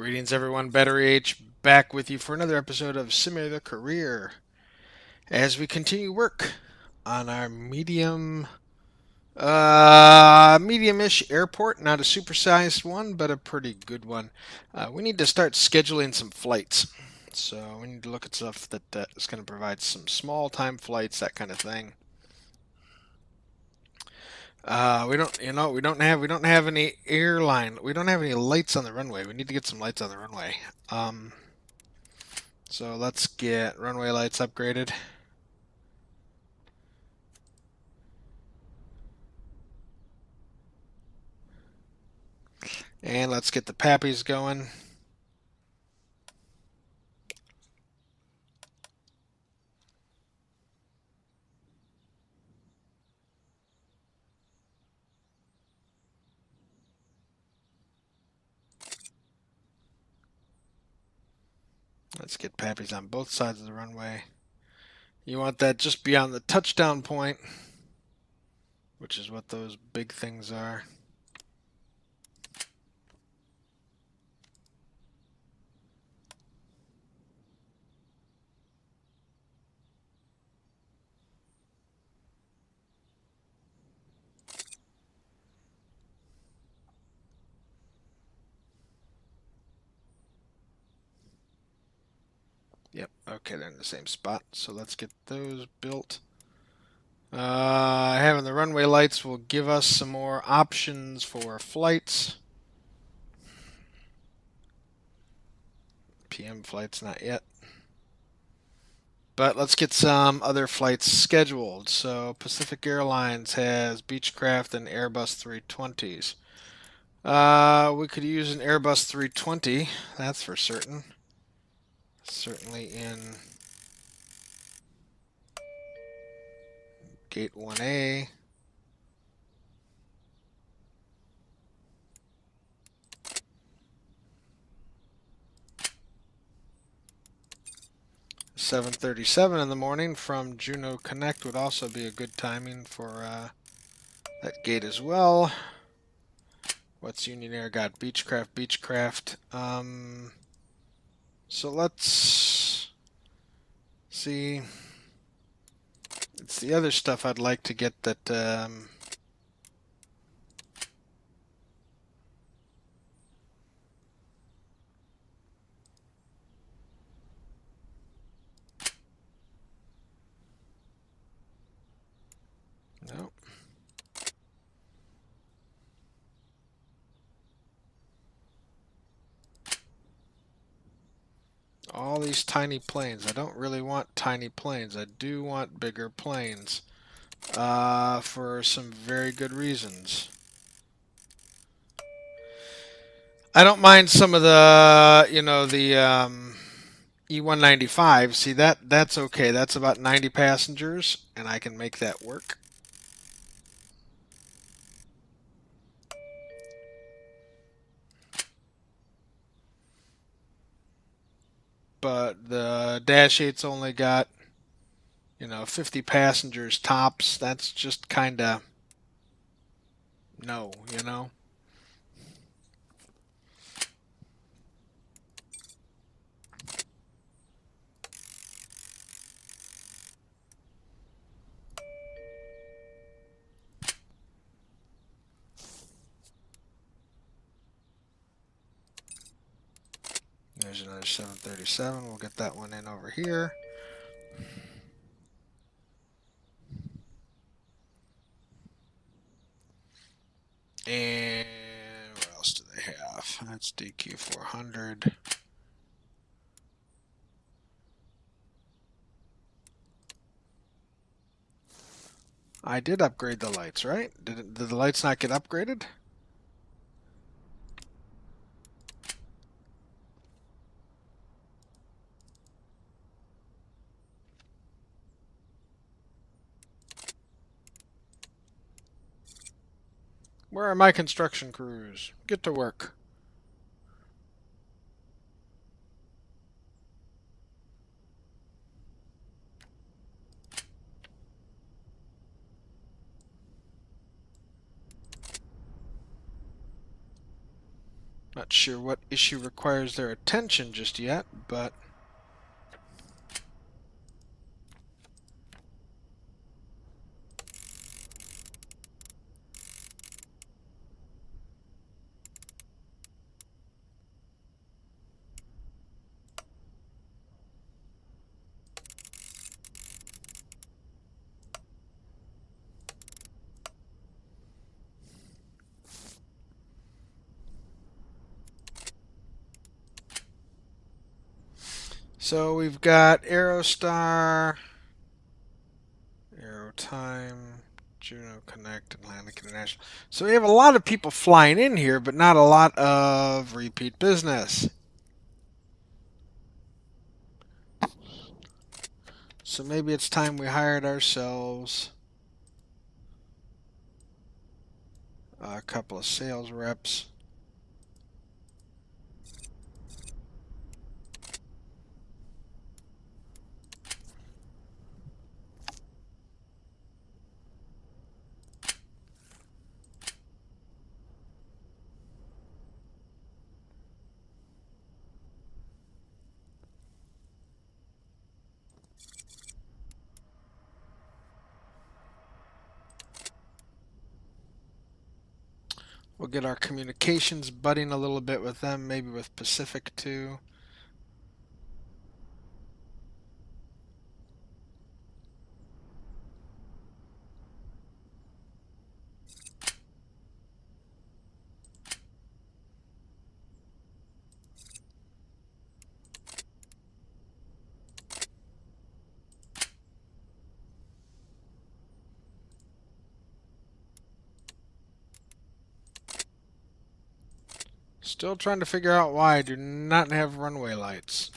Greetings, everyone. Battery H back with you for another episode of Simulator Career as we continue work on our medium-ish airport. Not a supersized one, but a pretty good one. We need to start scheduling some flights. So we need to look at stuff that is going to provide some small time flights, that kind of thing. We don't have any airline. We don't have any lights on the runway. We need to get some lights on the runway. Um, So let's get runway lights upgraded. And let's get the pappies going. Let's get pappies on both sides of the runway. You want that just beyond the touchdown point, which is what those big things are. Yep, okay, they're in the same spot. So let's get those built. Having the runway lights will give us some more options for flights. PM flights, not yet. But let's get some other flights scheduled. So Pacific Airlines has Beechcraft and Airbus 320s. We could use an Airbus 320, that's for certain. Certainly in Gate 1A. $7:37 in the morning from Juneau Connect would also be a good timing for that gate as well. What's Union Air got? Beechcraft. So let's see. It's the other stuff I'd like to get that. No. All these tiny planes. I don't really want tiny planes. I do want bigger planes. For some very good reasons. I don't mind some of the, the E195. See, that's okay. That's about 90 passengers, and I can make that work. But the Dash 8's only got, 50 passengers tops. That's just kind of no. There's another 737. We'll get that one in over here. And what else do they have? That's DQ400. I did upgrade the lights, right? Did the lights not get upgraded? Where are my construction crews? Get to work. Not sure what issue requires their attention just yet, but so we've got Aerostar, Aerotime, Juno Connect, Atlantic International. So we have a lot of people flying in here, but not a lot of repeat business. So maybe it's time we hired ourselves a couple of sales reps. We'll get our communications budding a little bit with them, maybe with Pacific too. Still trying to figure out why I do not have runway lights.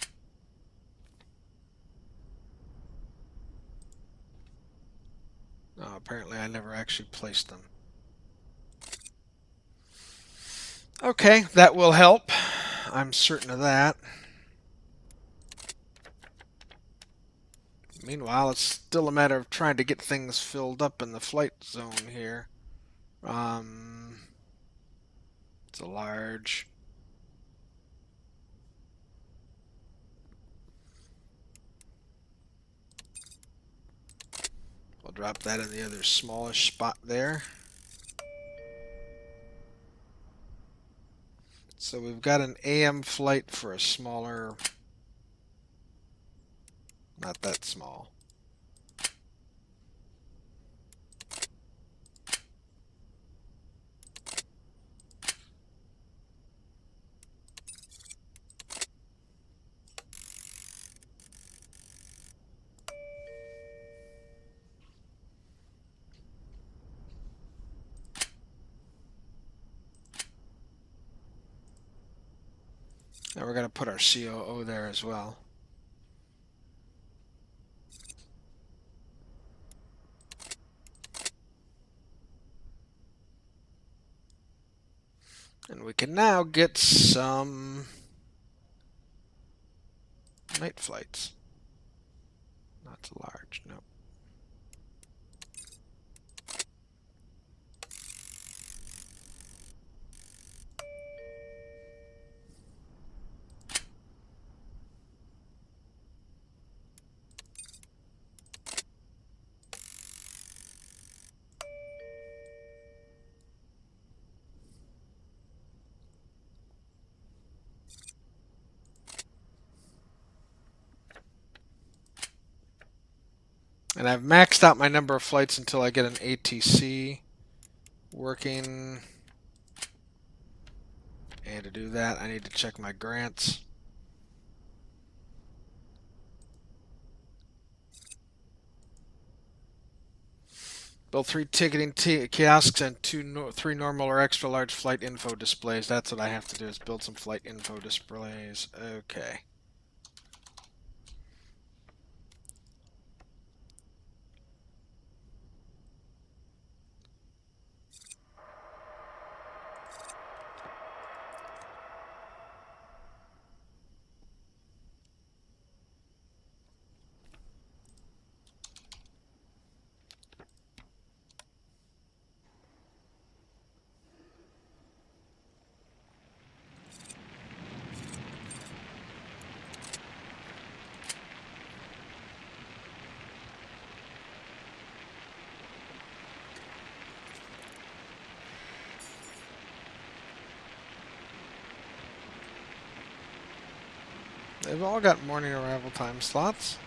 Oh, apparently I never actually placed them. Okay, that will help. I'm certain of that. Meanwhile, it's still a matter of trying to get things filled up in the flight zone here. It's a large. We'll drop that in the other smallish spot there. So we've got an AM flight for a smaller, not that small. And we're going to put our COO there as well. And we can now get some night flights. Not too large, no. And I've maxed out my number of flights until I get an ATC working. And to do that, I need to check my grants. Build 3 ticketing kiosks and 3 normal or extra large flight info displays. That's what I have to do, is build some flight info displays. Okay. They've all got morning arrival time slots.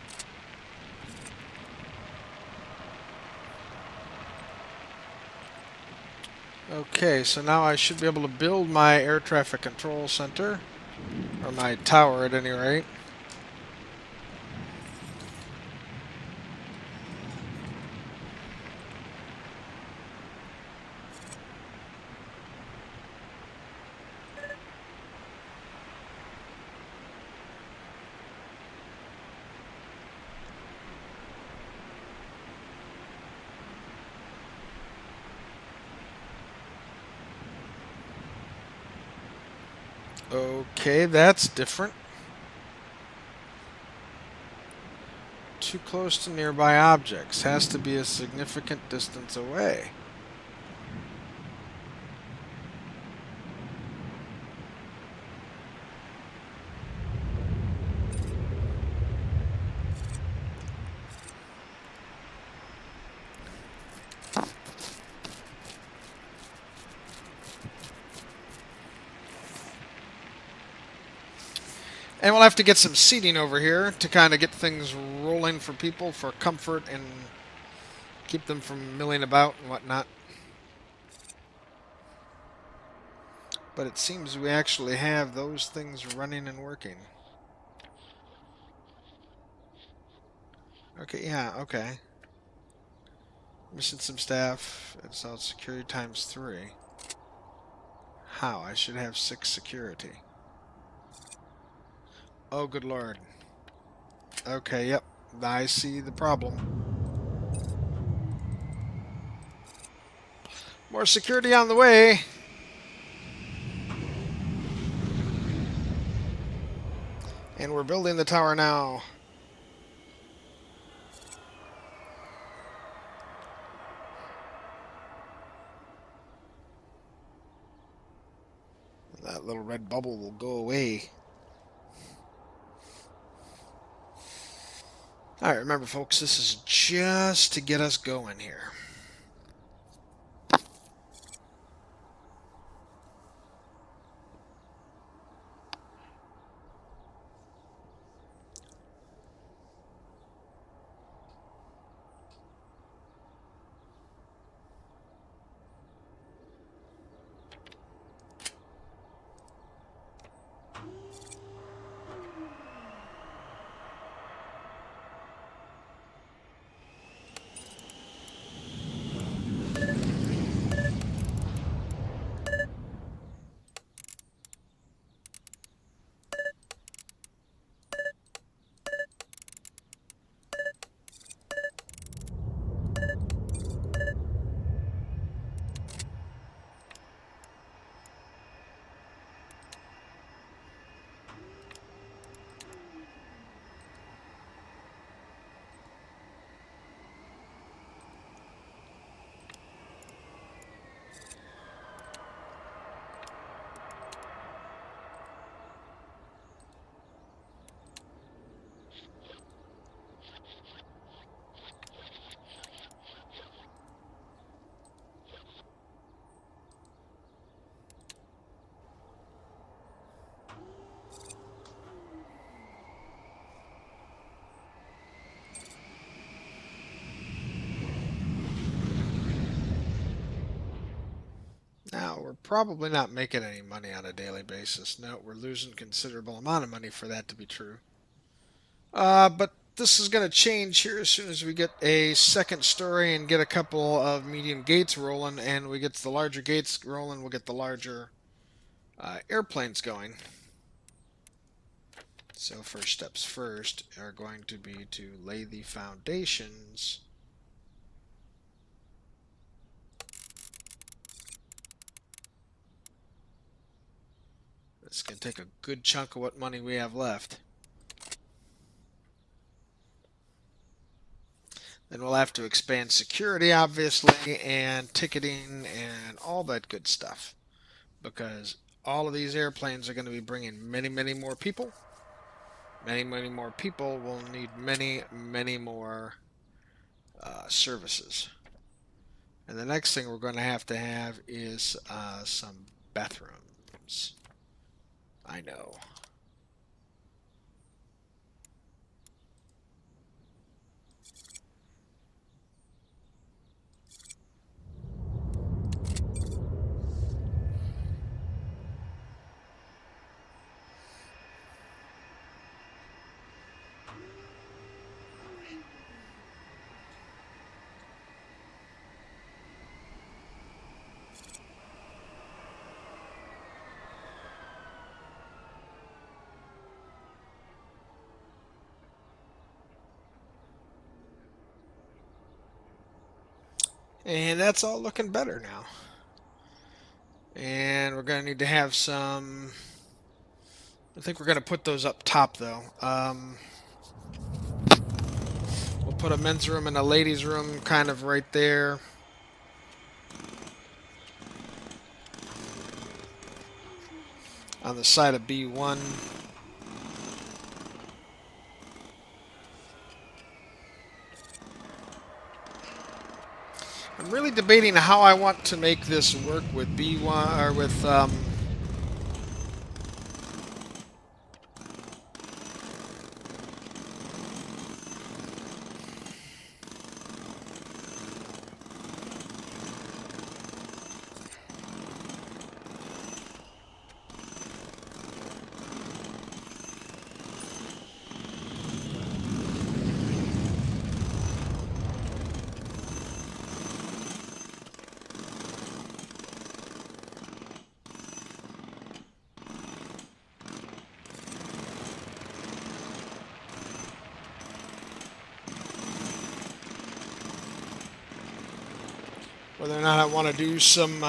Okay, so now I should be able to build my air traffic control center, or my tower at any rate. Okay, that's different. Too close to nearby objects. Has to be a significant distance away. And we'll have to get some seating over here to kind of get things rolling for people for comfort and keep them from milling about and whatnot. But it seems we actually have those things running and working. Okay, yeah, okay. Missing some staff. It's all security times 3. How? I should have 6 security. Oh, good lord. Okay, yep. I see the problem. More security on the way. And we're building the tower now. That little red bubble will go away. Alright, remember folks, this is just to get us going here. Now, we're probably not making any money on a daily basis. No, we're losing considerable amount of money for that to be true. But this is going to change here as soon as we get a second story and get a couple of medium gates rolling, and we get the larger gates rolling, we'll get the larger airplanes going. So first steps first are going to be to lay the foundations. It's going to take a good chunk of what money we have left. Then we'll have to expand security, obviously, and ticketing and all that good stuff. Because all of these airplanes are going to be bringing many, many more people. Many, many more people will need many, many more services. And the next thing we're going to have is some bathrooms. I know. And that's all looking better now. And we're going to need to have some. I think we're going to put those up top though. We'll put a men's room and a ladies' room kind of right there. On the side of B1. I'm really debating how I want to make this work with B1 or with whether or not I want to do some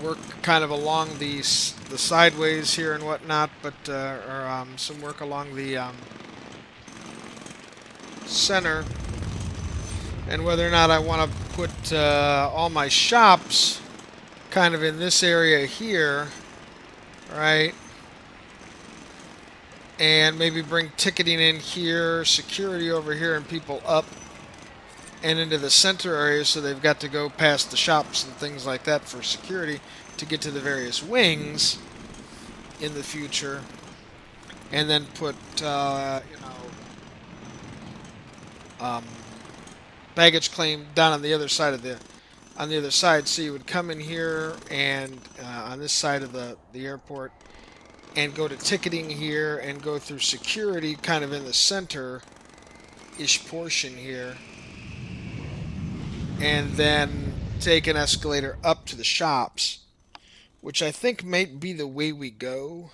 work kind of along the sideways here and whatnot, but or some work along the center, and whether or not I want to put all my shops kind of in this area here, right? And maybe bring ticketing in here, security over here, and people up and into the center area, so they've got to go past the shops and things like that for security to get to the various wings in the future, and then put um, baggage claim down on the other side of the other side. So you would come in here and on this side of the airport and go to ticketing here and go through security kind of in the center ish portion here, and then take an escalator up to the shops, which I think might be the way we go.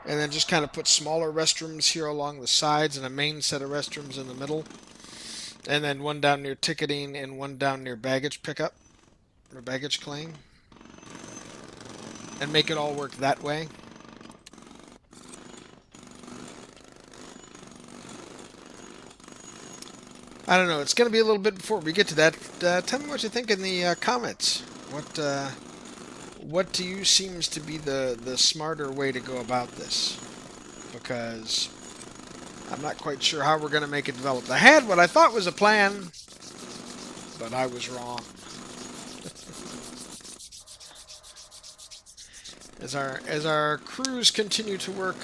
And then just kind of put smaller restrooms here along the sides and a main set of restrooms in the middle. And then one down near ticketing and one down near baggage pickup or baggage claim. And make it all work that way. I don't know. It's going to be a little bit before we get to that. Tell me what you think in the comments. What to you seems to be the smarter way to go about this? Because I'm not quite sure how we're going to make it develop. I had what I thought was a plan, but I was wrong. As our crews continue to work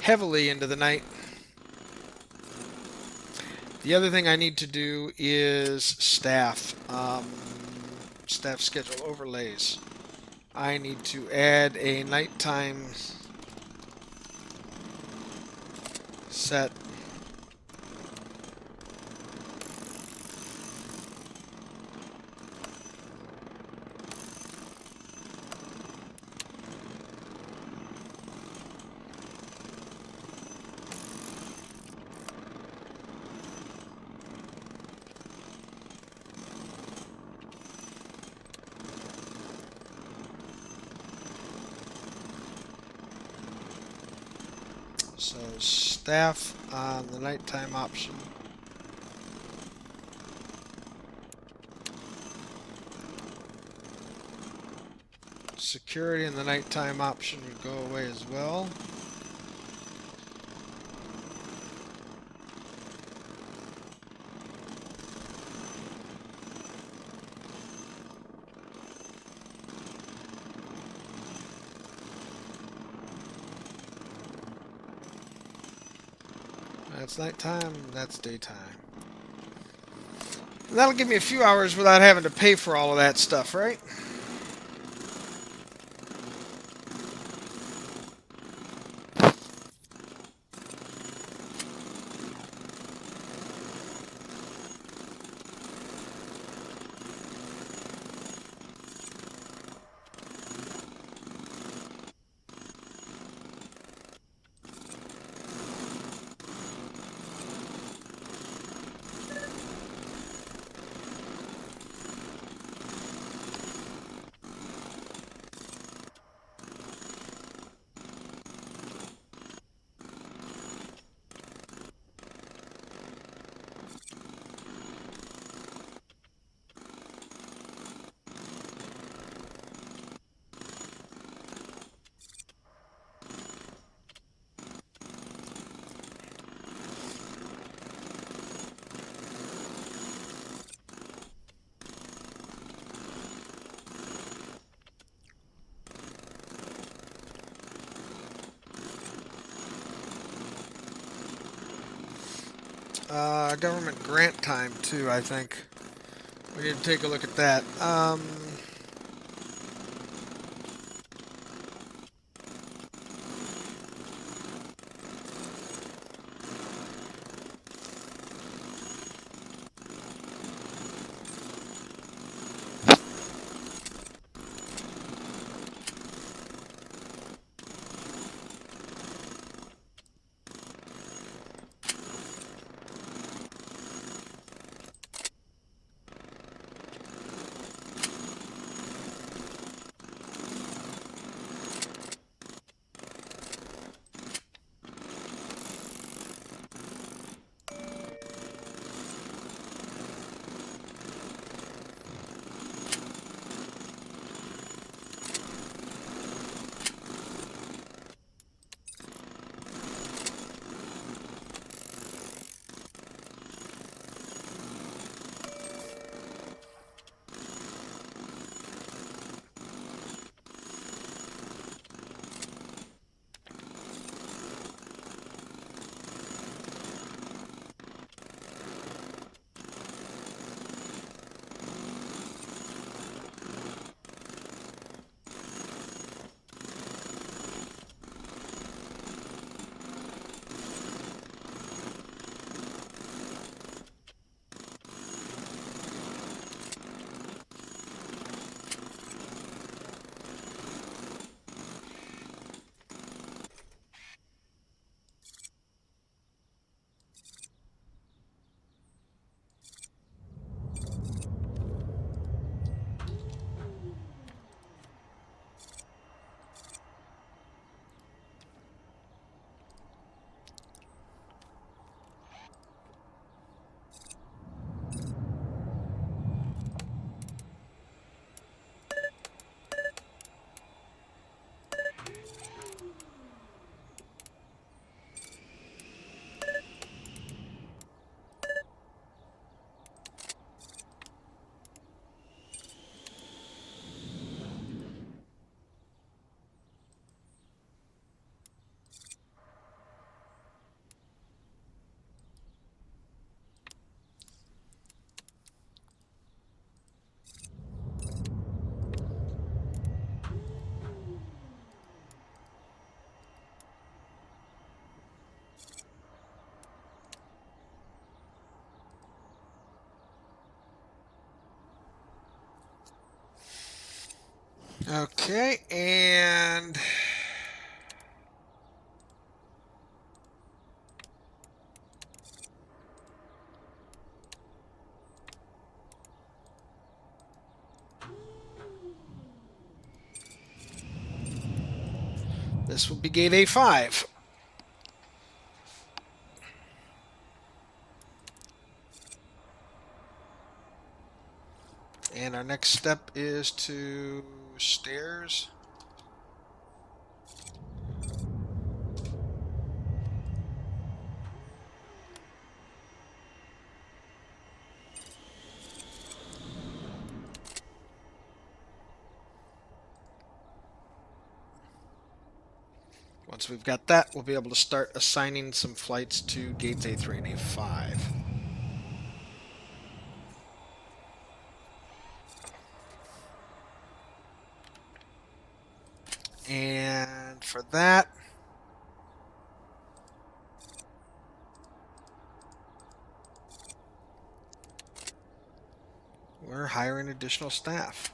heavily into the night. The other thing I need to do is staff schedule overlays. I need to add a nighttime set. So staff on the nighttime option. Security in the nighttime option would go away as well. That's nighttime, that's daytime. And that'll give me a few hours without having to pay for all of that stuff, right? Government grant time too, I think. We need to take a look at that. Okay, and this will be gate A5. And our next step is to stairs. Once we've got that, we'll be able to start assigning some flights to gates A3 and A5. And for that, we're hiring additional staff.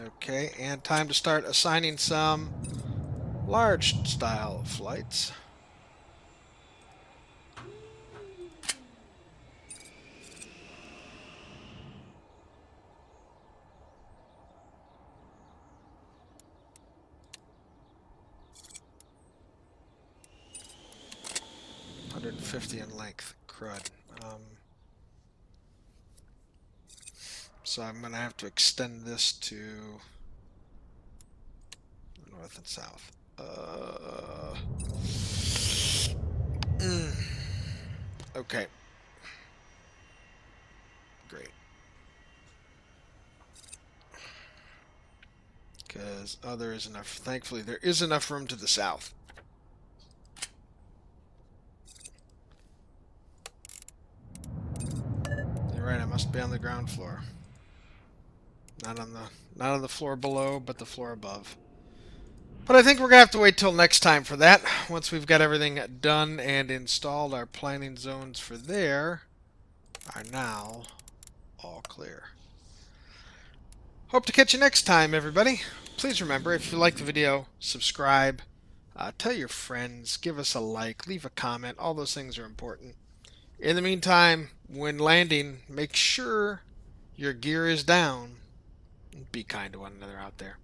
Okay, and time to start assigning some large style flights. 250 in length. Crud. So I'm going to have to extend this to north and south. Okay. Great. Because, there is enough. Thankfully, there is enough room to the south. You're right, I must be on the ground floor. Not on the floor below, but the floor above. But I think we're going to have to wait till next time for that. Once we've got everything done and installed, our planning zones for there are now all clear. Hope to catch you next time, everybody. Please remember, if you like the video, subscribe, tell your friends, give us a like, leave a comment. All those things are important. In the meantime, when landing, make sure your gear is down. Be kind to one another out there.